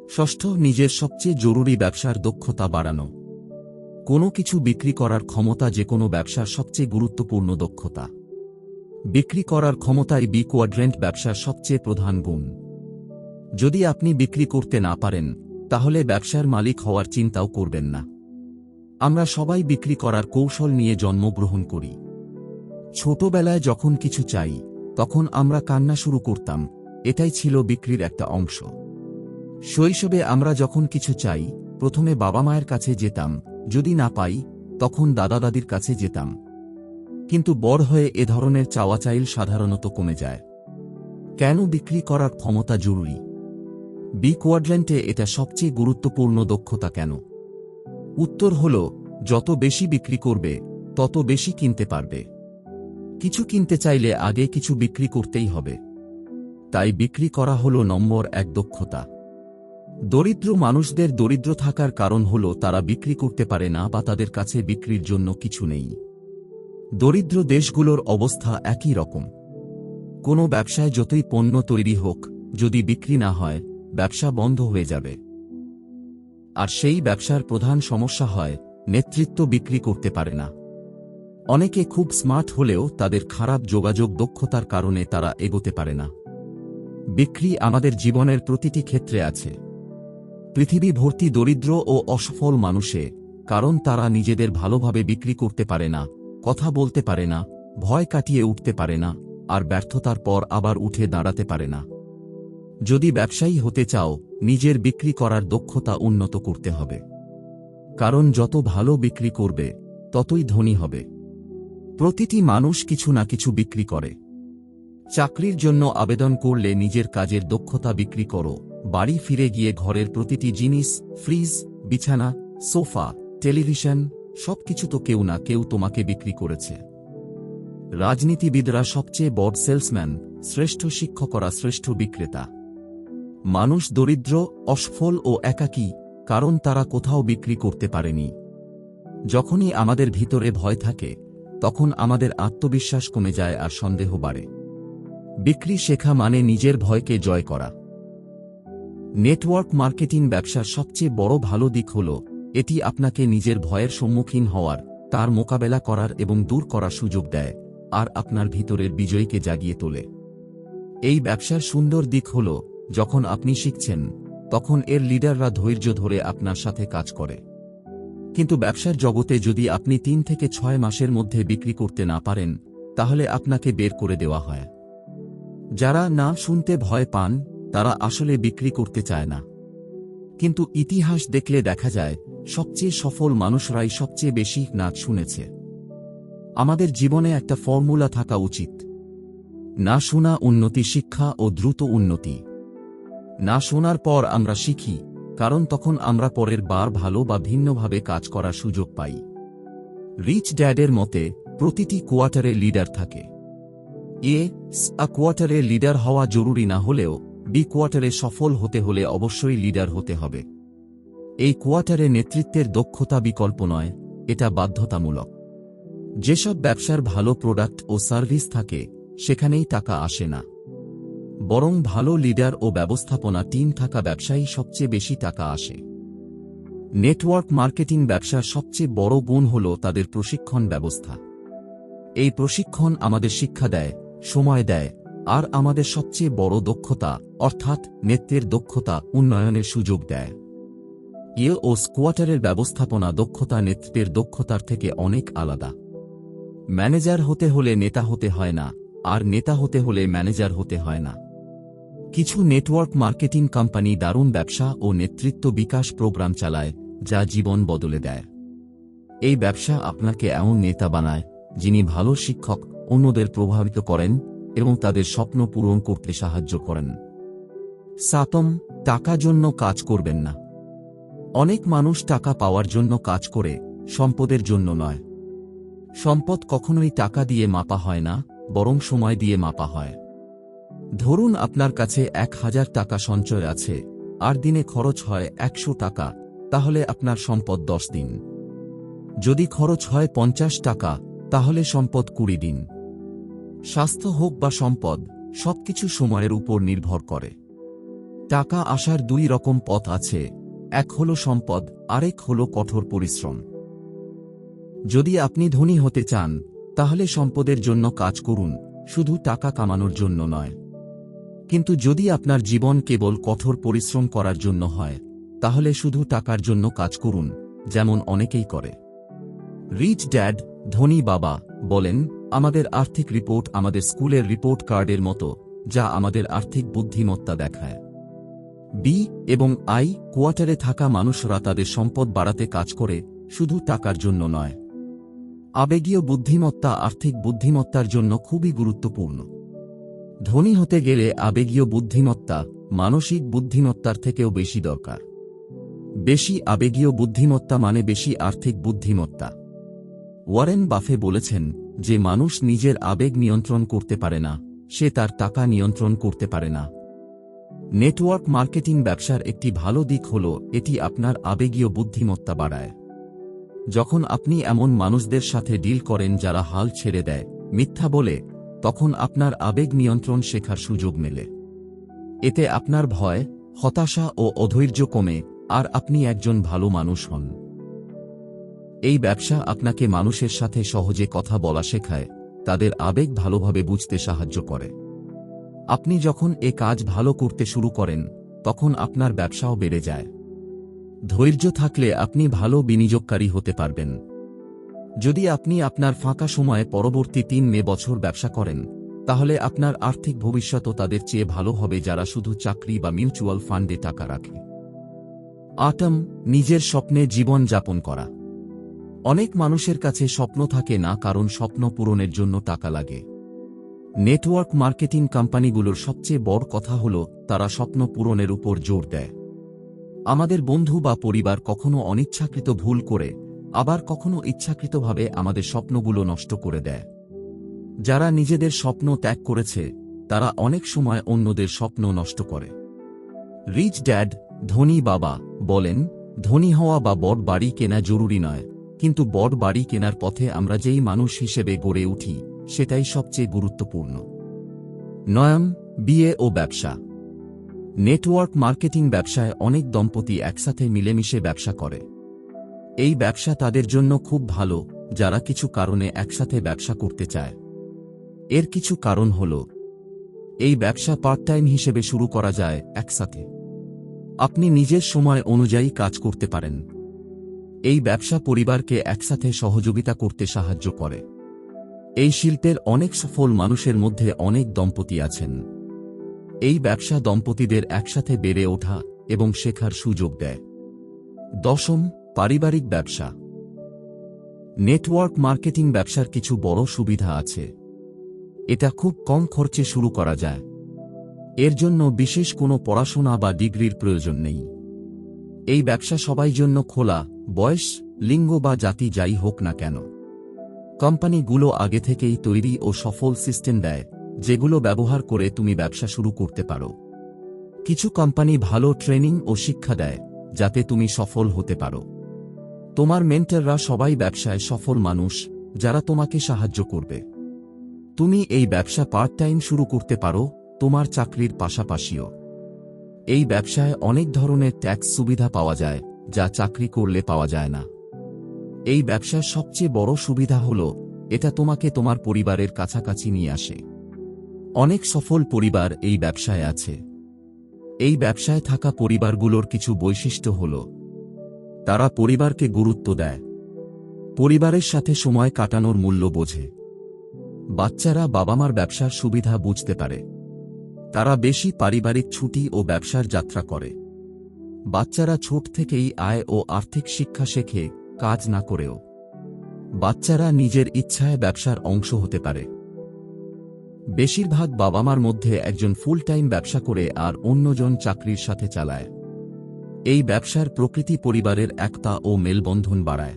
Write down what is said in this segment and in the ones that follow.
ষষ্ঠ, নিজের সবচেয়ে জরুরি ব্যবসার দক্ষতা বাড়ানো। কোনো কিছু বিক্রি করার ক্ষমতা যে কোনো ব্যবসার সবচেয়ে গুরুত্বপূর্ণ দক্ষতা। বিক্রি করার ক্ষমতাই বি কোয়াড্রেন্ট ব্যবসার সবচেয়ে প্রধান গুণ। যদি আপনি বিক্রি করতে না পারেন, তাহলে ব্যবসার মালিক হওয়ার চিন্তাও করবেন না। আমরা সবাই বিক্রি করার কৌশল নিয়ে জন্মগ্রহণ করি। ছোটবেলায় যখন কিছু চাই, তখন আমরা কান্না শুরু করতাম, এটাই ছিল বিক্রির একটা অংশ। শৈশবে আমরা যখন কিছু চাই, প্রথমে বাবা মায়ের কাছে যেতাম, যদি না পাই, তখন দাদা দাদির কাছে যেতাম। কিন্তু বড় হয়ে এ ধরনের চাওয়াচাইল সাধারণত কমে যায়। কেন বিক্রি করার ক্ষমতা জরুরি? বি কোয়াড্রেন্টে এটা সবচেয়ে গুরুত্বপূর্ণ দক্ষতা কেন? উত্তর হল, যত বেশি বিক্রি করবে, তত বেশি কিনতে পারবে। কিছু কিনতে চাইলে আগে কিছু বিক্রি করতেই হবে। তাই বিক্রি করা হল নম্বর 1 দক্ষতা। দরিদ্র মানুষদের দরিদ্র থাকার কারণ হল তারা বিক্রি করতে পারে না বা তাদের কাছে বিক্রির জন্য কিছু নেই। দরিদ্র দেশগুলোর অবস্থা একই রকম। কোনো ব্যবসায় যতই পণ্য তৈরি হোক, যদি বিক্রি না হয়, ব্যবসা বন্ধ হয়ে যাবে। আর সেই ব্যবসার প্রধান সমস্যা হয়, নেতৃত্ব বিক্রি করতে পারে না। অনেকে খুব স্মার্ট হলেও তাদের খারাপ যোগাযোগ দক্ষতার কারণে তারা এগোতে পারে না। বিক্রি আমাদের জীবনের প্রতিটি ক্ষেত্রে আছে। পৃথিবী ভর্তি দরিদ্র ও অসফল মানুষে, কারণ তারা নিজেদের ভালোভাবে বিক্রি করতে পারে না, কথা বলতে পারে না, ভয় কাটিয়ে উঠতে পারে না, আর ব্যর্থতার পর আবার উঠে দাঁড়াতে পারে না। যদি ব্যবসায়ী হতে চাও, নিজের বিক্রি করার দক্ষতা উন্নত করতে হবে। কারণ যত ভালো বিক্রি করবে, ততই ধনী হবে। প্রতিটি মানুষ কিছু না কিছু বিক্রি করে। চাকরির জন্য আবেদন করলে নিজের কাজের দক্ষতা বিক্রি করো। বাড়ি ফিরে গিয়ে ঘরের প্রতিটি জিনিস, ফ্রিজ, বিছানা, সোফা, টেলিভিশন, সবকিছু তো কেউ না কেউ তোমাকে বিক্রি করেছে। রাজনীতিবিদরা সবচেয়ে বড় সেলসম্যান, শ্রেষ্ঠ শিক্ষকরা শ্রেষ্ঠ বিক্রেতা। মানুষ দরিদ্র, অসফল ও একাকী, কারণ তারা কোথাও বিক্রি করতে পারেনি। যখনই আমাদের ভিতরে ভয় থাকে, তখন আমাদের আত্মবিশ্বাস কমে যায় আর সন্দেহ বাড়ে। বিক্রি শেখা মানে নিজের ভয়কে জয় করা। নেটওয়ার্ক মার্কেটিং ব্যবসার সবচেয়ে বড় ভালো দিক হল, এটি আপনাকে নিজের ভয়ের সম্মুখীন হওয়ার, তার মোকাবেলা করার এবং দূর করার সুযোগ দেয়, আর আপনার ভিতরের বিজয়ীকে জাগিয়ে তোলে। এই ব্যবসার সুন্দর দিক হল, যখন আপনি শিখছেন, তখন এর লিডাররা ধৈর্য ধরে আপনার সাথে কাজ করে। কিন্তু ব্যবসার জগতে যদি আপনি 3 থেকে 6 মাসের মধ্যে বিক্রি করতে না পারেন, তাহলে আপনাকে বের করে দেওয়া হয়। যারা না শুনতে ভয় পান, তারা আসলে বিক্রি করতে চায় না। কিন্তু ইতিহাস দেখলে দেখা যায়, সবচেয়ে সফল মানুষরাই সবচেয়ে বেশি না শুনেছে। আমাদের জীবনে একটা ফর্মুলা থাকা উচিত। না শোনা উন্নতি, শিক্ষা ও দ্রুত উন্নতি। না শোনার পর আমরা শিখি, কারণ তখন আমরা পরের বার ভালো বা ভিন্নভাবে কাজ করার সুযোগ পাই। রিচ ড্যাডের মতে, প্রতিটি কোয়ার্টারে লিডার থাকে। কোয়ার্টারে লিডার হওয়া জরুরি না হলেও, বি কোয়ার্টারে সফল হতে হলে অবশ্যই লিডার হতে হবে। এই কোয়ার্টারে নেতৃত্বের দক্ষতা বিকল্প নয়, এটা বাধ্যতামূলক। যেসব ব্যবসার ভালো প্রোডাক্ট ও সার্ভিস থাকে, সেখানেই টাকা আসে না। বরং ভালো লিডার ও ব্যবস্থাপনা টিম থাকা ব্যবসায়ী সবচেয়ে বেশি টাকা আসে। নেটওয়ার্ক মার্কেটিং ব্যবসার সবচেয়ে বড় গুণ হল তাদের প্রশিক্ষণ ব্যবস্থা। এই প্রশিক্ষণ আমাদের শিক্ষা দেয়, সময় দেয়, আর আমাদের সবচেয়ে বড় দক্ষতা, অর্থাৎ নেতৃত্বের দক্ষতা উন্নয়নের সুযোগ দেয়। ও স্কোয়াটারের ব্যবস্থাপনা দক্ষতা নেতৃত্বের দক্ষতার থেকে অনেক আলাদা। ম্যানেজার হতে হলে নেতা হতে হয় না, আর নেতা হতে হলে ম্যানেজার হতে হয় না। কিছু নেটওয়ার্ক মার্কেটিং কোম্পানি দারুণ ব্যবসা ও নেতৃত্ব বিকাশ প্রোগ্রাম চালায়, যা জীবন বদলে দেয়। এই ব্যবসা আপনাকে এমন নেতা বানায়, যিনি ভালো শিক্ষক, অন্যদের প্রভাবিত করেন এবং তাদের স্বপ্ন পূরণ করতে সাহায্য করেন। 7, টাকা জন্য কাজ করবেন না। অনেক মানুষ টাকা পাওয়ার জন্য কাজ করে, সম্পদের জন্য নয়। সম্পদ কখনোই টাকা দিয়ে মাপা হয় না, বরং সময় দিয়ে মাপা হয়। ধরুন আপনার কাছে 1000 টাকা সঞ্চয় আছে, আর দিনে খরচ হয় 100 টাকা, তাহলে আপনার সম্পদ 10 দিন। যদি খরচ হয় 50 টাকা, তাহলে সম্পদ 20 দিন। স্বাস্থ্য হোক বা সম্পদ, সবকিছু সময়ের উপর নির্ভর করে। টাকা আসার দুই রকম পথ আছে, এক হল সম্পদ, আরেক হল কঠোর পরিশ্রম। যদি আপনি ধনী হতে চান, তাহলে সম্পদের জন্য কাজ করুন, শুধু টাকা কামানোর জন্য নয়। কিন্তু যদি আপনার জীবন কেবল কঠোর পরিশ্রম করার জন্য হয়, তাহলে শুধু টাকার জন্য কাজ করুন, যেমন অনেকেই করে। রিচ ড্যাড, ধনী বাবা বলেন, আমাদের আর্থিক রিপোর্ট আমাদের স্কুলের রিপোর্ট কার্ডের মতো, যা আমাদের আর্থিক বুদ্ধিমত্তা দেখায়। বি এবং আই কোয়ার্টারে থাকা মানুষরা তাদের সম্পদ বাড়াতে কাজ করে, শুধু টাকার জন্য নয়। আবেগীয় বুদ্ধিমত্তা আর্থিক বুদ্ধিমত্তার জন্য খুবই গুরুত্বপূর্ণ। ধনী হতে গেলে আবেগীয় বুদ্ধিমত্তা মানসিক বুদ্ধিমত্তার থেকেও বেশি দরকার। বেশি আবেগীয় বুদ্ধিমত্তা মানে বেশি আর্থিক বুদ্ধিমত্তা। ওয়ারেন বাফে বলেছেন, যে মানুষ নিজের আবেগ নিয়ন্ত্রণ করতে পারে না, সে তার টাকা নিয়ন্ত্রণ করতে পারে না। নেটওয়ার্ক মার্কেটিং ব্যবসার একটি ভালো দিক হল এটি আপনার আবেগীয় বুদ্ধিমত্তা বাড়ায়। যখন আপনি এমন মানুষদের সাথে ডিল করেন যারা হাল ছেড়ে দেয়, মিথ্যা বলে, তখন আপনার আবেগ নিয়ন্ত্রণ শেখার সুযোগ মেলে। এতে আপনার ভয়, হতাশা ও অধৈর্য কমে, আর আপনি একজন ভালো মানুষ হন। এই ব্যবসা আপনাকে মানুষের সাথে সহজে কথা বলা শেখায়, তাদের আবেগ ভালোভাবে বুঝতে সাহায্য করে। আপনি যখন এ কাজ ভালো করতে শুরু করেন, তখন আপনার ব্যবসাও বেড়ে যায়। ধৈর্য থাকলে আপনি ভালো বিনিয়োগকারী হতে পারবেন। যদি আপনি আপনার ফাঁকা সময়ে পরবর্তী 3 বছর ব্যবসা করেন, তাহলে আপনার আর্থিক ভবিষ্যৎও তাদের চেয়ে ভালো হবে যারা শুধু চাকরি বা মিউচুয়াল ফান্ডে টাকা রাখে। আটম, নিজের স্বপ্নে জীবন যাপন করা। অনেক মানুষের কাছে স্বপ্ন থাকে না কারণ স্বপ্ন পূরণের জন্য টাকা লাগে। নেটওয়ার্ক মার্কেটিং কোম্পানিগুলোর সবচেয়ে বড় কথা হল তারা স্বপ্ন পূরণের উপর জোর দেয়। আমাদের বন্ধু বা পরিবার কখনো অনিচ্ছাকৃত ভুল করে, আবার কখনো ইচ্ছাকৃতভাবে আমাদের স্বপ্নগুলো নষ্ট করে দেয়। যারা নিজেদের স্বপ্ন ত্যাগ করেছে, তারা অনেক সময় অন্যদের স্বপ্ন নষ্ট করে। রিচ ড্যাড, ধনী বাবা বলেন, ধনী হওয়া বা বড় বাড়ি কেনা জরুরি নয়, কিন্তু বড় বাড়ি কেনার পথে আমরা যেই মানুষ হিসেবে গড়ে উঠি, সেটাই সবচেয়ে গুরুত্বপূর্ণ। নয়ম, বিয়ে ও ব্যবসা। নেটওয়ার্ক মার্কেটিং ব্যবসায় অনেক দম্পতি একসাথে মিলেমিশে ব্যবসা করে। এই ব্যবসা তাদের জন্য খুব ভালো, যারা কিছু কারণে একসাথে ব্যবসা করতে চায়। এর কিছু কারণ হল, এই ব্যবসা পার্ট টাইম হিসেবে শুরু করা যায় একসাথে। আপনি নিজের সময় অনুযায়ী কাজ করতে পারেন। এই ব্যবসা পরিবারকে একসাথে সহযোগিতা করতে সাহায্য করে। এই শিল্পের অনেক সফল মানুষের মধ্যে অনেক দম্পতি আছেন। এই ব্যবসা দম্পতিদের একসাথে বেড়ে ওঠা এবং শেখার সুযোগ দেয়। দশম, পারিবারিক ব্যবসা। নেটওয়ার্ক মার্কেটিং ব্যবসার কিছু বড় সুবিধা আছে। এটা খুব কম খরচে শুরু করা যায়। এর জন্য বিশেষ কোনো পড়াশোনা বা ডিগ্রির প্রয়োজন নেই। এই ব্যবসা সবাই জন্য খোলা, বয়স, লিঙ্গ বা জাতি যাই হোক না কেন। কোম্পানিগুলো আগে থেকেই তৈরি ও সফল সিস্টেম দেয়, যেগুলো ব্যবহার করে তুমি ব্যবসা শুরু করতে পারো। কিছু কোম্পানি ভালো ট্রেনিং ও শিক্ষা দেয়, যাতে তুমি সফল হতে পারো। তোমার মেন্টররা সবাই ব্যবসায় সফল মানুষ, যারা তোমাকে সাহায্য করবে। তুমি এই ব্যবসা পার্ট টাইম শুরু করতে পারো, তোমার চাকরির পাশাপাশিও। এই ব্যবসায় অনেক ধরনের ট্যাক্স সুবিধা পাওয়া যায়, যা চাকরি করলে পাওয়া যায় না। এই ব্যবসার সবচেয়ে বড় সুবিধা হল, এটা তোমাকে তোমার পরিবারের কাছাকাছি নিয়ে আসে। অনেক সফল পরিবার এই ব্যবসায় আছে। এই ব্যবসায় থাকা পরিবারগুলোর কিছু বৈশিষ্ট্য হল, তারা পরিবারকে গুরুত্ব দেয়, পরিবারের সাথে সময় কাটানোর মূল্য বোঝে। বাচ্চারা বাবা-মার ব্যবসার সুবিধা বুঝতে পারে। তারা বেশি পারিবারিক ছুটি ও ব্যবসার যাত্রা করে। বাচ্চারা ছোট থেকেই আয় ও আর্থিক শিক্ষা শেখে, কাজ না করেও। বাচ্চারা নিজের ইচ্ছায় ব্যবসার অংশ হতে পারে। বেশিরভাগ বাবা-মার মধ্যে একজন ফুল টাইম ব্যবসা করে আর অন্যজন চাকরির সাথে চালায়। এই ব্যবসার প্রকৃতি পরিবারের একতা ও মেলবন্ধন বাড়ায়।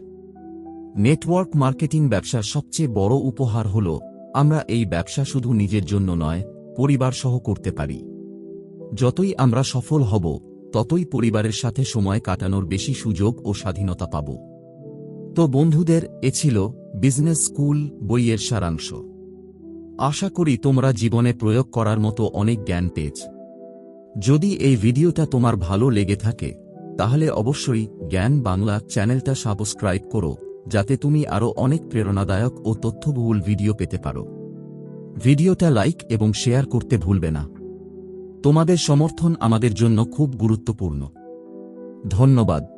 নেটওয়ার্ক মার্কেটিং ব্যবসার সবচেয়ে বড় উপহার হল, আমরা এই ব্যবসা শুধু নিজের জন্য নয়, পরিবার সহ করতে পারি। যতই আমরা সফল হব, ততই পরিবারের সাথে সময় কাটানোর বেশি সুযোগ ও স্বাধীনতা পাব। তো বন্ধুদের, এ ছিল বিজনেস স্কুল বইয়ের সারাংশ। আশা করি তোমরা জীবনে প্রয়োগ করার মতো অনেক জ্ঞান পেয়েছ। যদি এই ভিডিওটা তোমার ভালো লেগে থাকে তাহলে অবশ্যই জ্ঞান বাংলা চ্যানেলটা সাবস্ক্রাইব করো, যাতে তুমি আরও অনেক প্রেরণাদায়ক ও তথ্যবহুল ভিডিও পেতে পারো। ভিডিওটা লাইক এবং শেয়ার করতে ভুলবে না। তোমাদের সমর্থন আমাদের জন্য খুব গুরুত্বপূর্ণ। ধন্যবাদ।